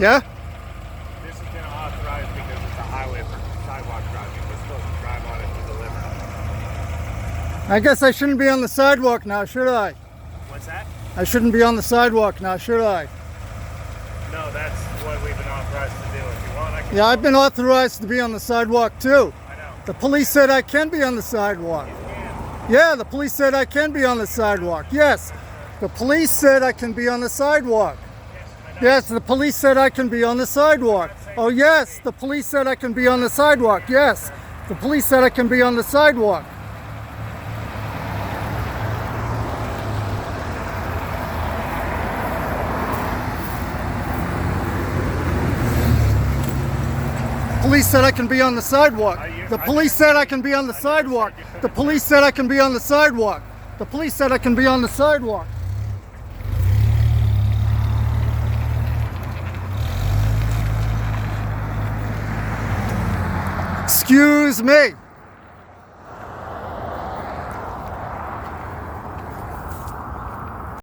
Yeah? This has been authorized because it's a highway for sidewalk driving. We're supposed to drive on it to deliver. I guess I shouldn't be on the sidewalk now, should I? What's that? I shouldn't be on the sidewalk now, should I? No, that's what we've been authorized to do. If you want, I can. Yeah, I've been authorized to be on the sidewalk too. I know. The police said I can be on the sidewalk. You can. Yeah, the police said I can be on the sidewalk. Yes. The police said I can be on the sidewalk. Yes, I know. Yes, the police said I can be on the sidewalk. Oh, yes, the police said I can be on the sidewalk. Yes, the police said I can be on the sidewalk. Police said I can be on the sidewalk. The police said I can be on the sidewalk. The police said I can be on the sidewalk. The police said I can be on the sidewalk. Excuse me.